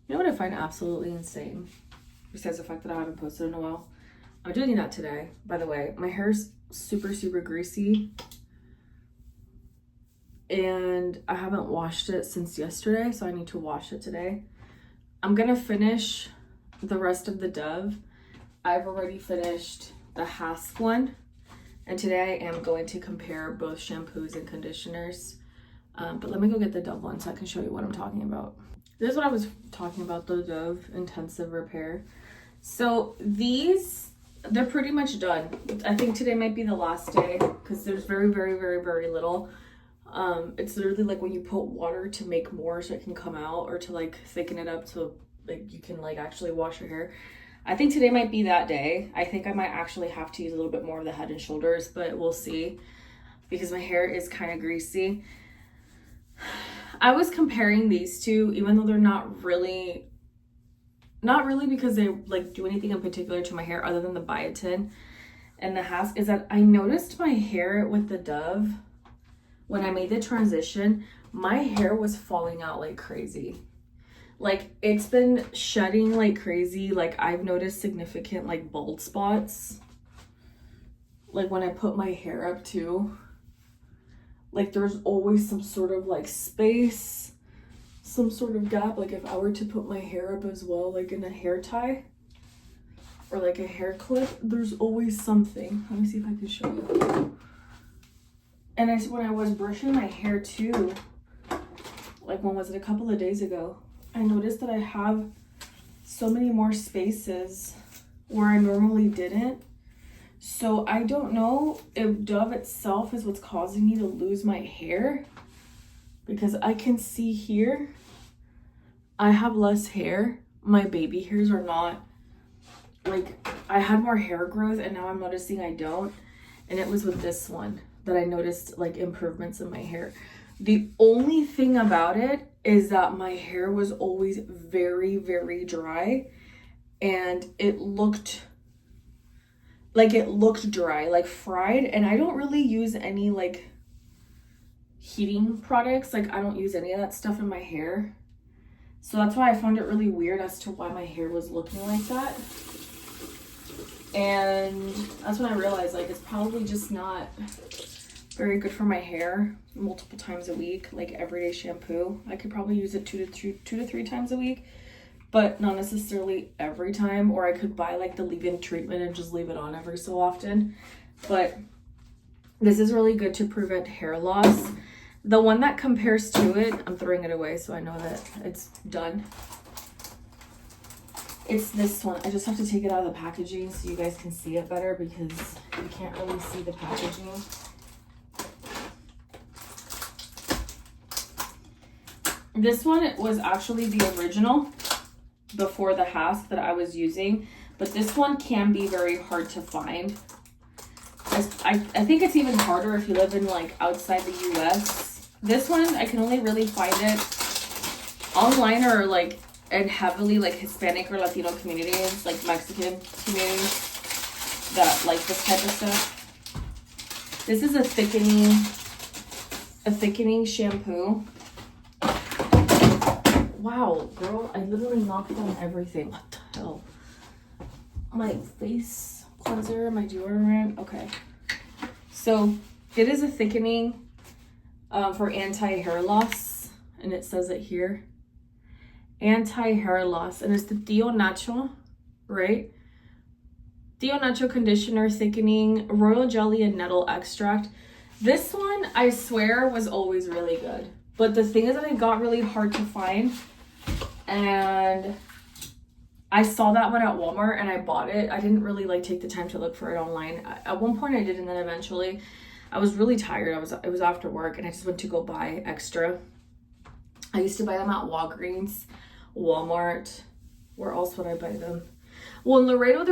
You know what I find absolutely insane? Besides the fact that I haven't posted in a while. I'm doing that today, by the way. My hair's super, super greasy. And I haven't washed it since yesterday, so I need to wash it today. I'm gonna finish the rest of the Dove. I've already finished the Hask one. And today I am going to compare both shampoos and conditioners. But let me go get the Dove one so I can show you what I'm talking about. This is what I was talking about, the Dove Intensive Repair. So these, they're pretty much done. I think today might be the last day because there's very, very, very, very little. It's literally like when you put water to make more so it can come out, or to like thicken it up so like you can like actually wash your hair. I think today might be that day. I think I might actually have to use a little bit more of the Head and Shoulders, but we'll see because my hair is kind of greasy. I was comparing these two, even though they're not really because they like do anything in particular to my hair other than the biotin and the Hask, is that I noticed my hair with the Dove, when I made the transition, my hair was falling out like crazy. Like it's been shedding like crazy. Like I've noticed significant like bald spots. Like when I put my hair up too. Like there's always some sort of like space, some sort of gap. Like if I were to put my hair up as well, like in a hair tie or like a hair clip, there's always something. Let me see if I can show you. And when I was brushing my hair too, like when was it, a couple of days ago, I noticed that I have so many more spaces where I normally didn't. So I don't know if Dove itself is what's causing me to lose my hair, because I can see here I have less hair. My baby hairs are not, like I had more hair growth and now I'm noticing I don't. And it was with this one that I noticed like improvements in my hair. The only thing about it is that my hair was always very, very dry, and it looked dry, like fried. And I don't really use any like heating products. Like I don't use any of that stuff in my hair. So that's why I found it really weird as to why my hair was looking like that. And that's when I realized like it's probably just not very good for my hair multiple times a week, like everyday shampoo. I could probably use it two to three times a week, but not necessarily every time. Or I could buy like the leave-in treatment and just leave it on every so often. But this is really good to prevent hair loss. The one that compares to it, I'm throwing it away so I know that it's done. It's this one. I just have to take it out of the packaging so you guys can see it better, because you can't really see the packaging. This one was actually the original before the Hask that I was using, but this one can be very hard to find. I think it's even harder if you live in like outside the US. This one, I can only really find it online or like in heavily like Hispanic or Latino communities, like Mexican communities that like this type of stuff. This is a thickening shampoo. Wow, girl, I literally knocked down everything. What the hell? My face cleanser, my deodorant. Okay. So it is a thickening for anti-hair loss. And it says it here. Anti-hair loss. And it's the Tío Nacho, right? Tío Nacho conditioner, thickening, royal jelly, and nettle extract. This one, I swear, was always really good. But the thing is that it got really hard to find. And I saw that one at Walmart and I bought it. I didn't really like take the time to look for it online. At one point I did, and then eventually I was really tired. It was after work and I just went to go buy extra. I used to buy them at Walgreens, Walmart. Where else would I buy them? Well, in Laredo,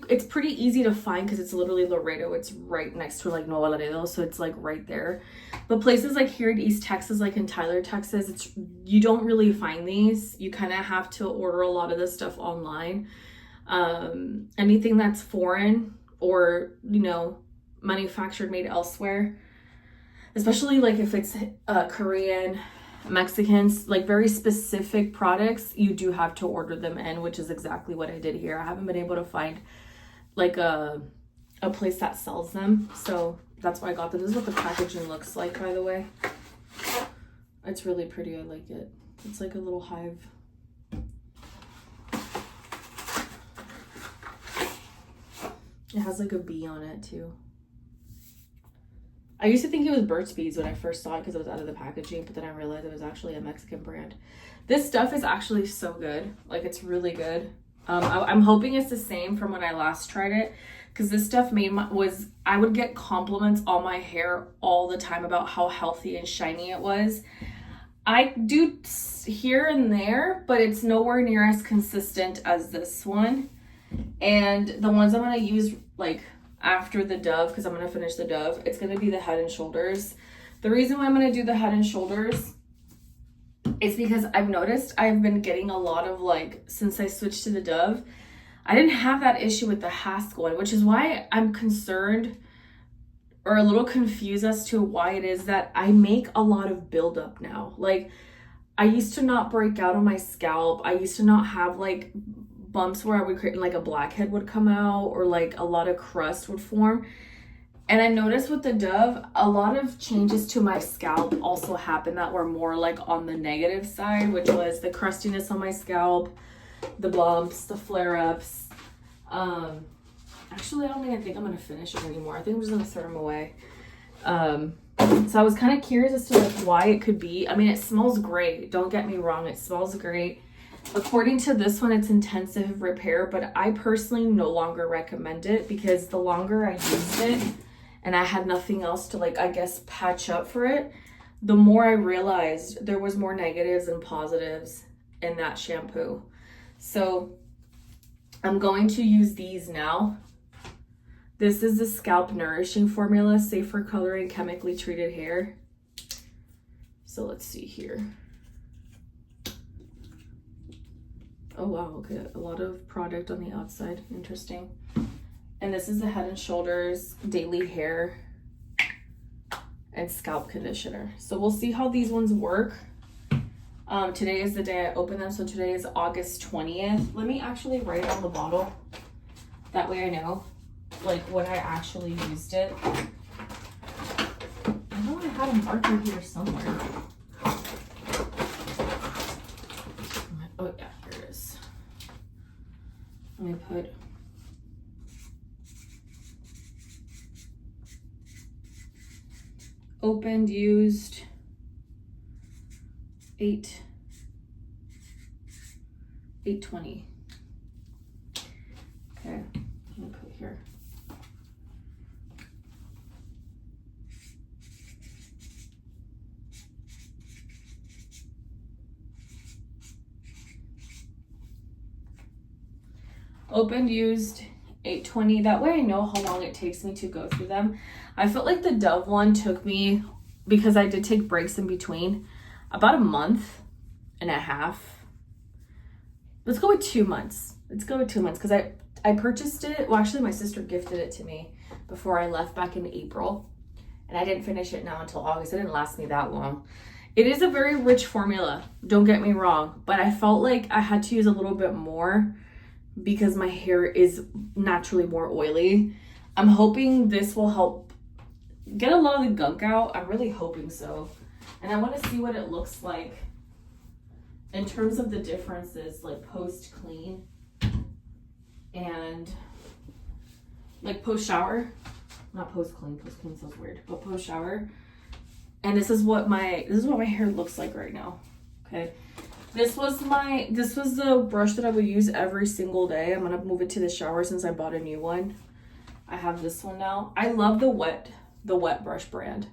it's pretty easy to find because it's literally Laredo. It's right next to like Nuevo Laredo, so it's like right there. But places like here in East Texas, like in Tyler, Texas, you don't really find these. You kind of have to order a lot of this stuff online. Anything that's foreign or, you know, manufactured, made elsewhere, especially like if it's Korean, Mexicans, like very specific products, you do have to order them in, which is exactly what I did here. I haven't been able to find like a place that sells them, so that's why I got them. This is what the packaging looks like, by the way. It's really pretty. I like it. It's like a little hive. It has like a bee on it too. I used to think it was Burt's Bees when I first saw it because it was out of the packaging, but then I realized it was actually a Mexican brand. This stuff is actually so good. Like, it's really good. I'm hoping it's the same from when I last tried it, because this stuff I would get compliments on my hair all the time about how healthy and shiny it was. I do here and there, but it's nowhere near as consistent as this one. And the ones I'm going to use like after the Dove, because I'm going to finish the Dove, it's going to be the Head and Shoulders. The reason why I'm going to do the Head and Shoulders is because I've noticed I've been getting a lot of, like, since I switched to the Dove, I didn't have that issue with the Haskell one, which is why I'm concerned or a little confused as to why it is that I make a lot of buildup now. Like, I used to not break out on my scalp. I used to not have like bumps where I would create like a blackhead would come out or like a lot of crust would form. And I noticed with the Dove, a lot of changes to my scalp also happened that were more like on the negative side, which was the crustiness on my scalp, the bumps, the flare-ups. Actually, I don't even think I'm going to finish it anymore. I think I'm just going to throw them away. So I was kind of curious as to like why it could be. I mean, it smells great. Don't get me wrong. It smells great. According to this one, it's intensive repair, but I personally no longer recommend it because the longer I used it and I had nothing else to, like, I guess, patch up for it, the more I realized there was more negatives and positives in that shampoo. So I'm going to use these now. This is the Scalp Nourishing Formula, safe for coloring chemically treated hair. So let's see here. Oh wow, okay, a lot of product on the outside, interesting. And this is the Head and Shoulders Daily Hair and Scalp Conditioner. So we'll see how these ones work. Today is the day I open them, so today is August 20th. Let me actually write it on the bottle. That way I know, like, when I actually used it. I know I had a marker here somewhere. Oh yeah, here it is. Let me put opened, used, 820. Okay, I'm gonna put here. Opened, used, 820. That way I know how long it takes me to go through them. I felt like the Dove one took me, because I did take breaks in between, about a month and a half. Let's go with 2 months. Let's go with 2 months because I purchased it. Well, actually my sister gifted it to me before I left back in April. And I didn't finish it now until August. It didn't last me that long. It is a very rich formula, don't get me wrong, but I felt like I had to use a little bit more because my hair is naturally more oily. I'm hoping this will help get a lot of the gunk out. I'm really hoping so. And I want to see what it looks like in terms of the differences, like post clean and like post shower. Not post clean sounds weird, but post shower. And this is what my hair looks like right now. Okay. This was the brush that I would use every single day. I'm gonna move it to the shower since I bought a new one. I have this one now. I love the wet brush brand.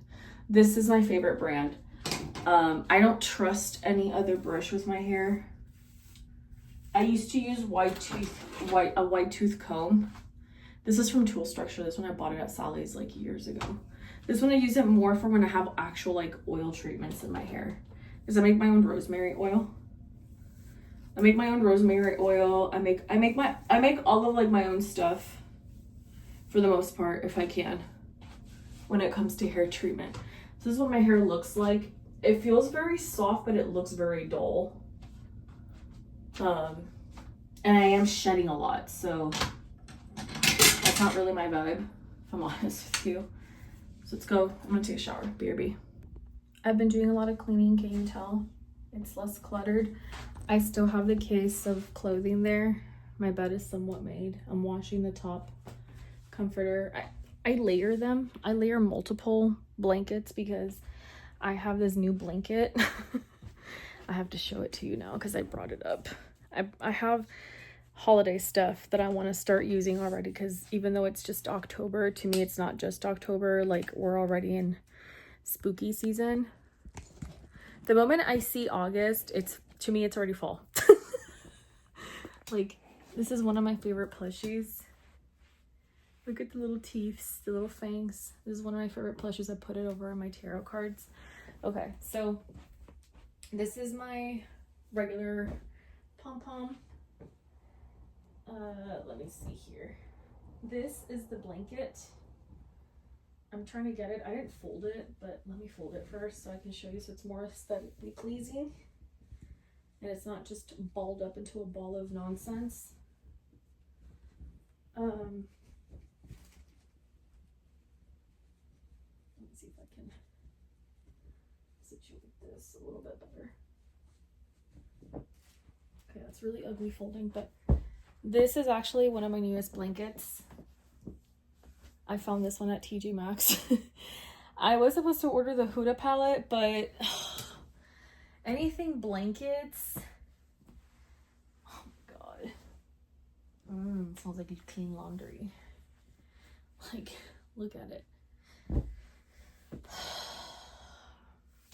This is my favorite brand. I don't trust any other brush with my hair. I used to use a white tooth comb. This is from Tool Structure. This one I bought it at Sally's like years ago. This one I use it more for when I have actual like oil treatments in my hair. Because I make my own rosemary oil. I make all of like my own stuff for the most part, if I can, when it comes to hair treatment. So this is what my hair looks like It feels very soft, but it looks very dull. And I am shedding a lot, so that's not really my vibe, if I'm honest with you. So let's go. I'm gonna take a shower. BRB. I've been doing a lot of cleaning, can you tell? It's less cluttered. I still have the case of clothing there. My bed is somewhat made. I'm washing the top comforter. I layer them. I layer multiple blankets because I have this new blanket. I have to show it to you now because I brought it up. I have holiday stuff that I want to start using already, because even though it's just October, to me it's not just October. Like, we're already in spooky season. The moment I see August, to me it's already fall. Like, this is one of my favorite plushies. Look at the little teeth, the little fangs. This is one of my favorite plushies. I put it over on my tarot cards. Okay, so this is my regular pom-pom. Let me see here. This is the blanket. I'm trying to get it. I didn't fold it, but let me fold it first so I can show you, so it's more aesthetically pleasing. And it's not just balled up into a ball of nonsense. Let me see if I can situate this a little bit better. Okay, that's really ugly folding, but this is actually one of my newest blankets. I found this one at TJ Maxx. I was supposed to order the Huda palette, but anything blankets. Oh my god. It smells like you clean laundry. Like, look at it.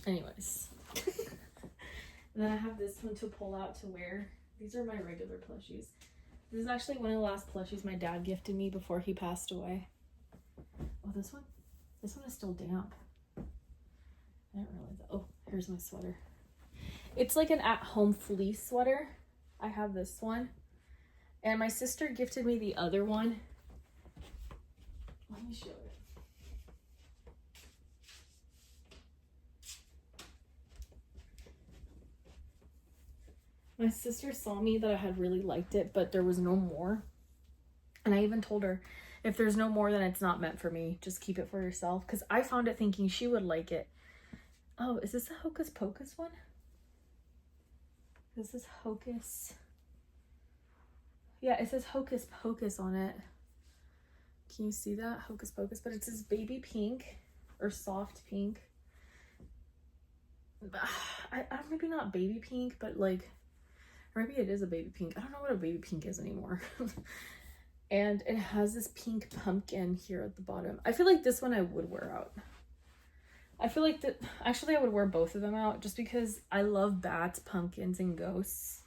Anyways. And then I have this one to pull out to wear. These are my regular plushies. This is actually one of the last plushies my dad gifted me before he passed away. Oh, this one is still damp. I didn't realize that. Oh, here's my sweater. It's like an at-home fleece sweater. I have this one. And my sister gifted me the other one. Let me show it. My sister saw me that I had really liked it, but there was no more. And I even told her, if there's no more, then it's not meant for me. Just keep it for yourself. Because I found it thinking she would like it. Oh, is this a Hocus Pocus one? This is Hocus. Yeah, it says Hocus Pocus on it. Can you see that? Hocus Pocus. But it says baby pink or soft pink. Maybe not baby pink, but like, maybe it is a baby pink. I don't know what a baby pink is anymore. And it has this pink pumpkin here at the bottom. I feel like this one I would wear out. I feel like that, actually I would wear both of them out just because I love bats, pumpkins, and ghosts.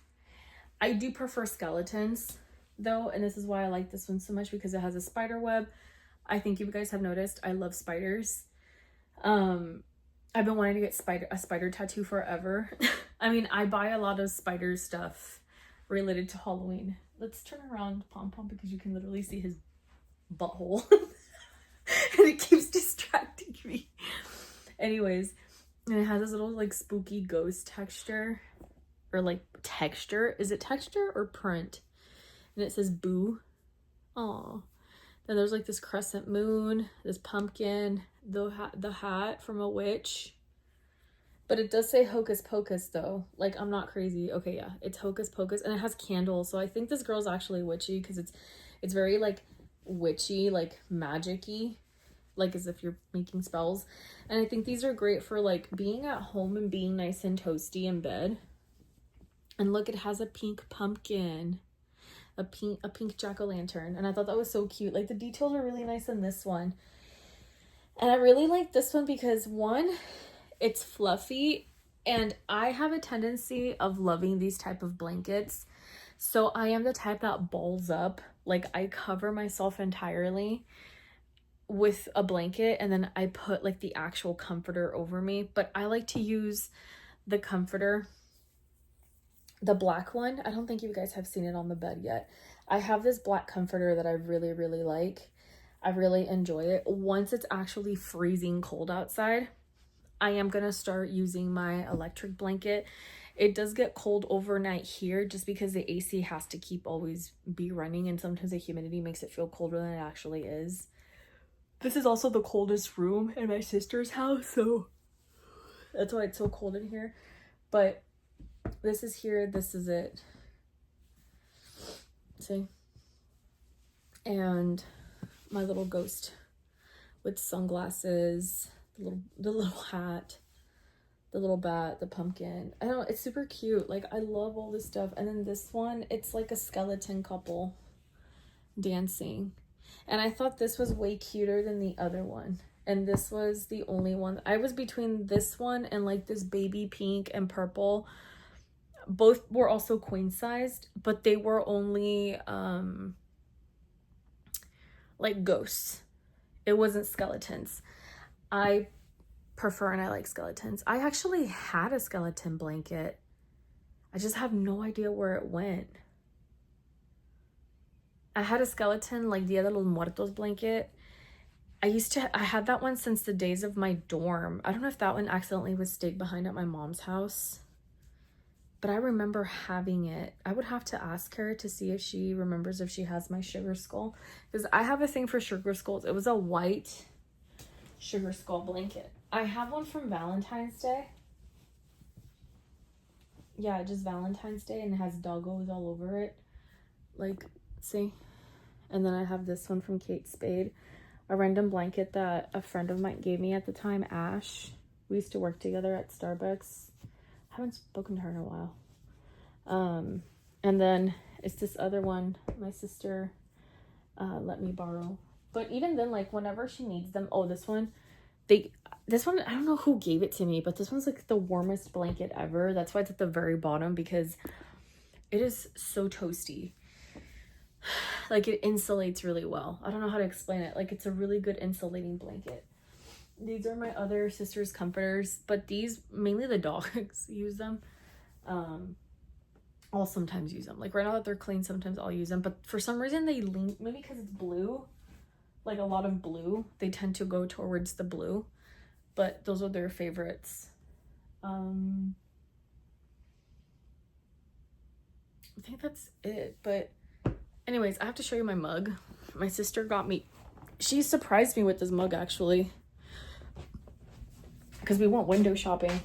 I do prefer skeletons though, and this is why I like this one so much, because it has a spider web. I think you guys have noticed I love spiders. I've been wanting to get a spider tattoo forever. I mean, I buy a lot of spider stuff related to Halloween. Let's turn around Pom Pom because you can literally see his butthole. And it keeps distracting me. Anyways, and it has this little like spooky ghost texture. Or like texture. Is it texture or print? And it says boo. Aw. Then there's like this crescent moon, this pumpkin, the hat from a witch. But it does say Hocus Pocus though. Like, I'm not crazy. Okay, yeah, it's Hocus Pocus, and it has candles. So I think this girl's actually witchy because it's very like witchy, like magic-y, like as if you're making spells. And I think these are great for like being at home and being nice and toasty in bed. And look, it has a pink pumpkin. A pink jack-o'-lantern, and I thought that was so cute. Like, the details are really nice in this one, and I really like this one because one, it's fluffy, and I have a tendency of loving these type of blankets. So I am the type that balls up. Like, I cover myself entirely with a blanket, and then I put like the actual comforter over me. But I like to use the comforter, the black one. I don't think you guys have seen it on the bed yet. I have this black comforter that I really, really like. I really enjoy it. Once it's actually freezing cold outside, I am gonna start using my electric blanket. It does get cold overnight here just because the AC has to keep always be running, and sometimes the humidity makes it feel colder than it actually is. This is also the coldest room in my sister's house, so that's why it's so cold in here. But this is here, this is it. See? And my little ghost with sunglasses, the little hat, the little bat, the pumpkin. I don't know, it's super cute. Like, I love all this stuff. And then this one, it's like a skeleton couple dancing. And I thought this was way cuter than the other one. And this was the only one. I was between this one and like this baby pink and purple. Both were also queen sized, but they were only like ghosts. It wasn't skeletons. I prefer and I like skeletons. I actually had a skeleton blanket. I just have no idea where it went. I had a skeleton, like Dia de los Muertos blanket. I had that one since the days of my dorm. I don't know if that one accidentally was stayed behind at my mom's house, but I remember having it. I would have to ask her to see if she remembers if she has my sugar skull, because I have a thing for sugar skulls. It was a white sugar skull blanket. I have one from Valentine's Day. Yeah, just Valentine's Day, and it has doggos all over it. Like, see? And then I have this one from Kate Spade, a random blanket that a friend of mine gave me at the time, Ash. We used to work together at Starbucks. I haven't spoken to her in a while. And then it's this other one my sister let me borrow. But even then, like, whenever she needs them, oh, this one, I don't know who gave it to me, but this one's like the warmest blanket ever. That's why it's at the very bottom, because it is so toasty. Like, it insulates really well. I don't know how to explain it. Like, it's a really good insulating blanket. These are my other sister's comforters, but these, mainly the dogs use them. I'll sometimes use them. Like, right now that they're clean, sometimes I'll use them. But for some reason, they lean, maybe because it's blue, like a lot of blue, they tend to go towards the blue. But those are their favorites. I think that's it. But anyways, I have to show you my mug. My sister got me, she surprised me with this mug actually, because we went window shopping,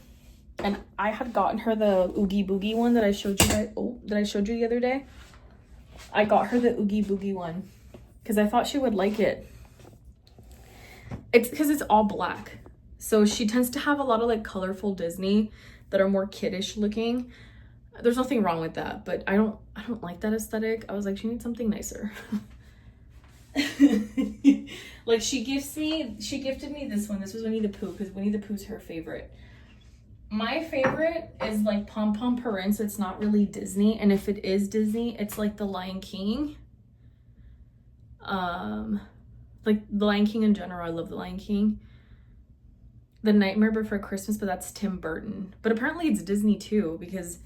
and I had gotten her the Oogie Boogie one that I showed you the other day. I got her the Oogie Boogie one because I thought she would like it. It's because it's all black, so she tends to have a lot of like colorful Disney that are more kiddish looking. There's nothing wrong with that, but I don't like that aesthetic. I was like, she needs something nicer. Like, she gifted me this one. This was Winnie the Pooh, because Winnie the Pooh's her favorite. My favorite is like Pom Pom Purin, so it's not really Disney, and if it is Disney, it's like the Lion King. Like the Lion King in general, I love the Lion King. The Nightmare Before Christmas, but that's Tim Burton. But apparently it's Disney too, because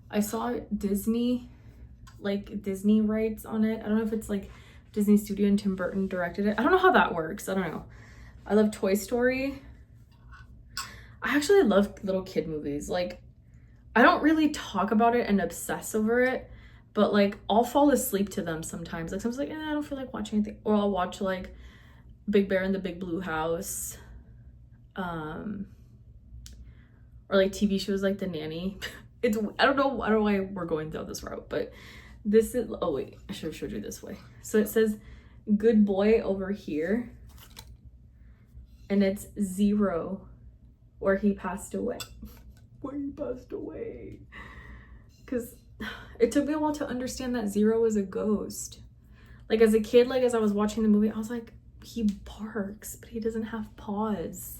I saw Disney rights on it. I don't know if it's like Disney Studio and Tim Burton directed it. I don't know how that works. I don't know. I love Toy Story. I actually love little kid movies. Like, I don't really talk about it and obsess over it, but like, I'll fall asleep to them sometimes. Like, sometimes like, I don't feel like watching anything. Or I'll watch like Big Bear in the Big Blue House. Or like TV shows like The Nanny. I don't know why we're going down this route, but this is, oh wait, I should have showed you this way. So it says good boy over here, and it's 0, where he passed away. Because it took me a while to understand that 0 is a ghost. Like, as a kid, like as I was watching the movie, I was like, he barks, but he doesn't have paws.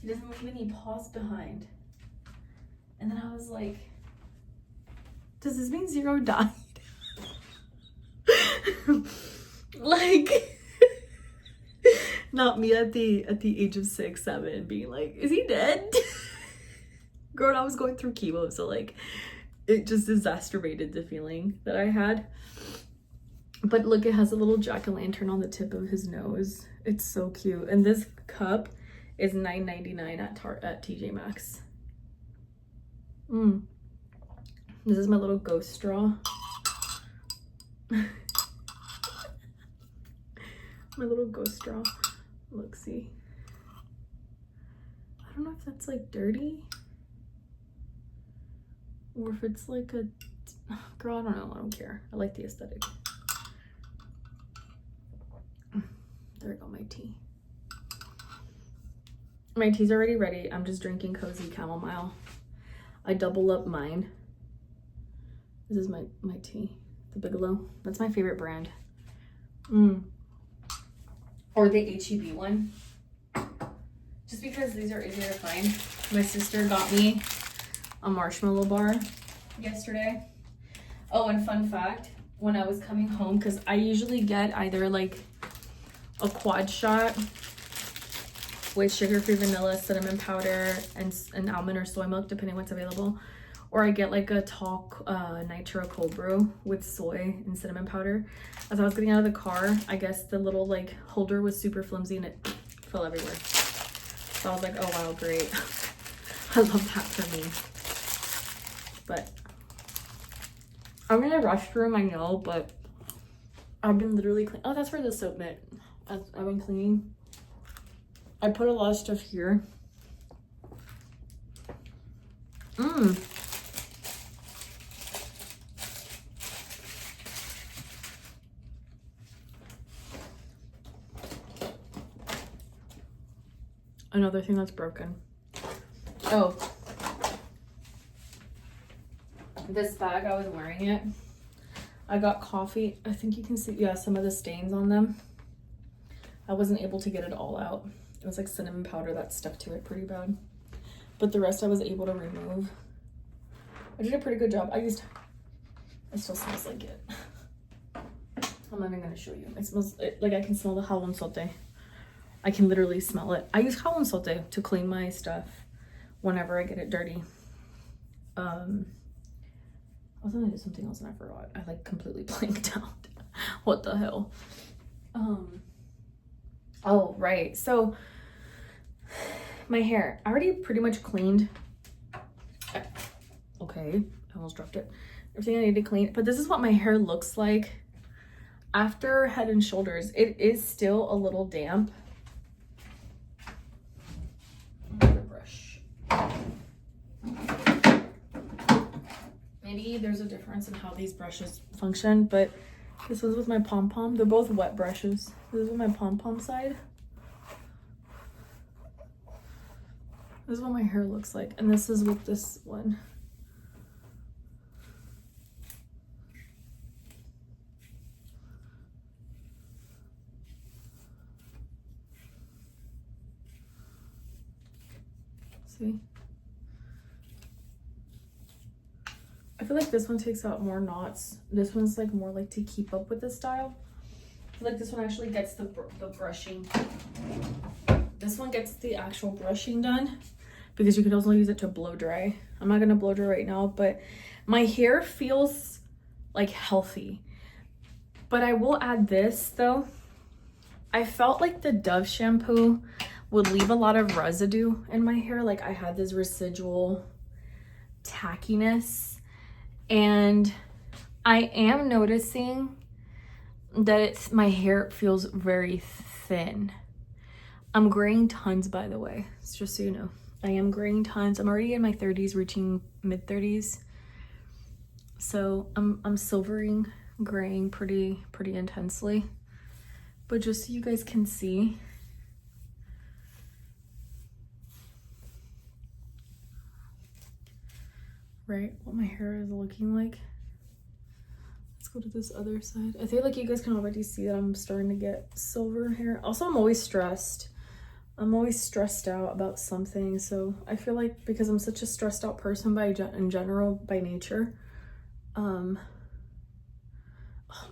He doesn't leave any paws behind. And then I was like, does this mean 0 died? Like, not me at the age of 6, 7 being like, is he dead? Girl, I was going through chemo, so like, it just exacerbated the feeling that I had. But look, it has a little jack-o'-lantern on the tip of his nose. It's so cute. And this cup is $9.99 at TJ Maxx. This is my little ghost straw. My little ghost straw. Look, see. I don't know if that's like dirty or if it's like a girl. I don't know. I don't care. I like the aesthetic. There we go. My tea. My tea's already ready. I'm just drinking cozy chamomile. I double up mine. This is my tea, the Bigelow. That's my favorite brand. Or the H-E-B one. Just because these are easier to find. My sister got me a marshmallow bar yesterday. Oh, and fun fact, when I was coming home, because I usually get either like a quad shot with sugar-free vanilla, cinnamon powder, and almond or soy milk, depending what's available. Or I get like a tall nitro cold brew with soy and cinnamon powder. As I was getting out of the car, I guess the little like holder was super flimsy and it fell everywhere. So I was like, oh wow, great. I love that for me. But I'm gonna rush through them, I know, but I've been literally cleaning. Oh, that's for the soap mitt. I've been cleaning. I put a lot of stuff here. Another thing that's broken. Oh. This bag, I was wearing it. I got coffee. I think you can see, yeah, some of the stains on them. I wasn't able to get it all out. It was like cinnamon powder that stuck to it pretty bad. But the rest I was able to remove. I did a pretty good job. It still smells like it. I'm not even gonna show you. It smells like I can smell the jabón sote. I can literally smell it. I use jabón sote to clean my stuff whenever I get it dirty. I was gonna do something else and I forgot. I like completely blanked out. What the hell? Oh, right. So my hair, I already pretty much cleaned. Okay, I almost dropped it. Everything I need to clean. But this is what my hair looks like after Head and Shoulders. It is still a little damp. Brush. Maybe there's a difference in how these brushes function, but this was with my pom-pom. They're both wet brushes. This is with my pom-pom side. This is what my hair looks like. And this is with this one. See? I feel like this one takes out more knots. This one's like more like to keep up with the style. I feel like this one actually gets the brushing. This one gets the actual brushing done because you can also use it to blow dry. I'm not gonna blow dry right now, but my hair feels like healthy. But I will add this though. I felt like the Dove shampoo would leave a lot of residue in my hair. Like I had this residual tackiness. And I am noticing that my hair feels very thin. I'm graying tons, by the way. It's just so you know. I am graying tons. I'm already in my 30s, reaching mid 30s. So I'm silvering, graying pretty intensely. But just so you guys can see. Right, what my hair is looking like. Let's go to this other side. I feel like you guys can already see that I'm starting to get silver hair. Also, I'm always stressed. I'm always stressed out about something. So I feel like because I'm such a stressed out person in general, by nature. Oh,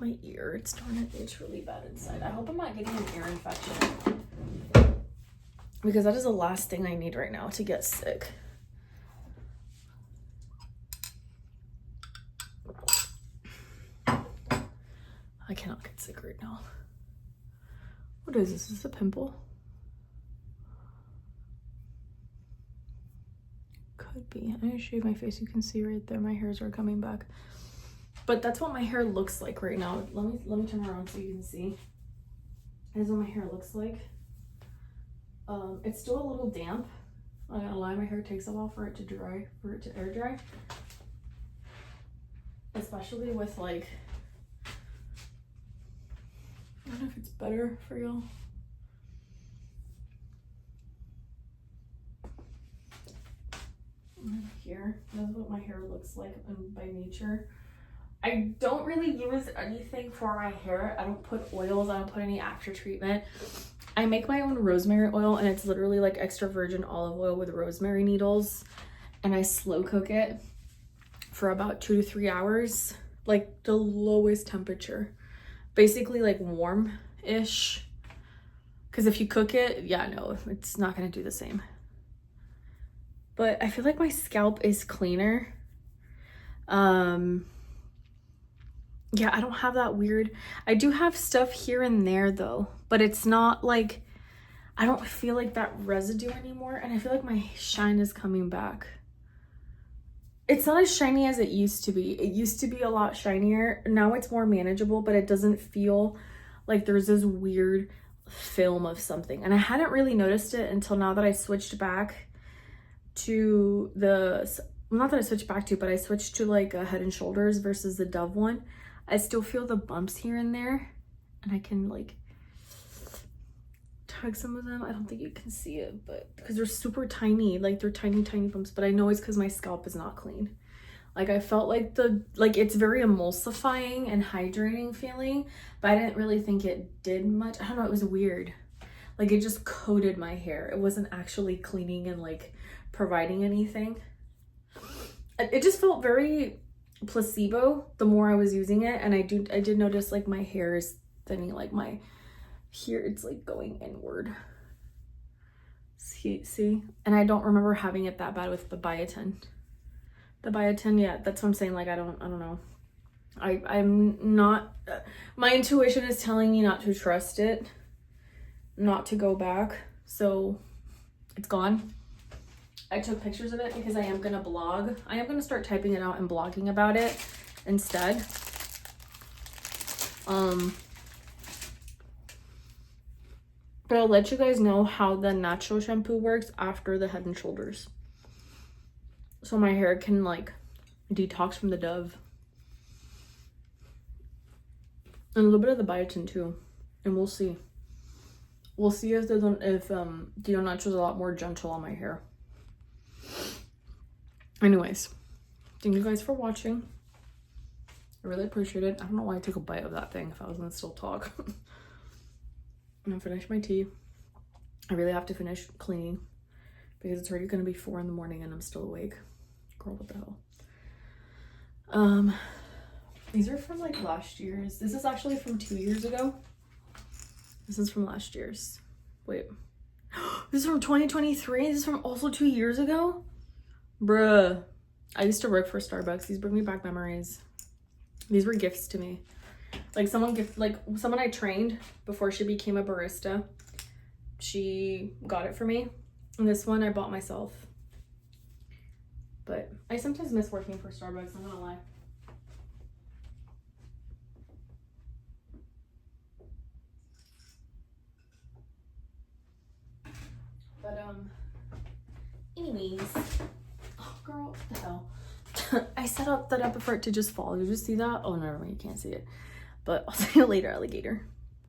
my ear, it's darn it, it's really bad inside. I hope I'm not getting an ear infection. Because that is the last thing I need right now to get sick. I cannot get sick right now. What is this? Is this a pimple? could be. I'm gonna shave my face. You can see right there my hairs are coming back. But that's what my hair looks like right now. Let me turn around so you can see. This is what my hair looks like. It's still a little damp. I'm not gonna lie, my hair takes a while for it to dry, for it to air dry. Especially with like, I don't know if it's better for y'all. Here, that's what my hair looks like by nature. I don't really use anything for my hair. I don't put oils, I don't put any after treatment. I make my own rosemary oil, and it's literally like extra virgin olive oil with rosemary needles, and I slow cook it for about 2 to 3 hours, like the lowest temperature, basically like warm-ish, because if you cook it, yeah, no, it's not gonna do the same. But I feel like my scalp is cleaner. Yeah, I don't have that weird, I do have stuff here and there though, but it's not like, I don't feel like that residue anymore, and I feel like my shine is coming back. It's not as shiny as it used to be. It used to be a lot shinier. Now it's more manageable, but it doesn't feel like there's this weird film of something. And I hadn't really noticed it until now that I switched back to the, not that I switched back to, but I switched to like a Head and Shoulders versus the Dove one. I still feel the bumps here and there, and I can like tug some of them. I don't think you can see it, but because they're super tiny, like they're tiny bumps, but I know it's because my scalp is not clean. Like I felt like it's very emulsifying and hydrating feeling, but I didn't really think it did much. I don't know, it was weird. Like it just coated my hair. It wasn't actually cleaning and like providing anything. It just felt very placebo the more I was using it, and I did notice like my hair is thinning, like my here it's like going inward. See, and I don't remember having it that bad with the biotin. Yeah, that's what I'm saying. Like I don't know, I'm not, my intuition is telling me not to trust it, not to go back, so it's gone. I took pictures of it because I am gonna blog. I am gonna start typing it out and blogging about it instead. But I'll let you guys know how the natural shampoo works after the Head and Shoulders, so my hair can like detox from the Dove and a little bit of the biotin too. And we'll see if the natural is a lot more gentle on my hair. Anyways, thank you guys for watching. I really appreciate it. I don't know why I took a bite of that thing if I was gonna still talk. I'm gonna finish my tea. I really have to finish cleaning because it's already gonna be 4 in the morning and I'm still awake. Girl, what the hell? These are from like last year's. This is actually from 2 years ago. This is from last year's. Wait. This is from 2023? This is from also 2 years ago? Bruh. I used to work for Starbucks. These bring me back memories. These were gifts to me. Like someone I trained before she became a barista. She got it for me. And this one I bought myself. But I sometimes miss working for Starbucks, I'm not gonna lie. But anyways, oh girl, what the hell? I set up that up for it to just fall. Did you see that? Oh no, you can't see it. But I'll see you later, alligator.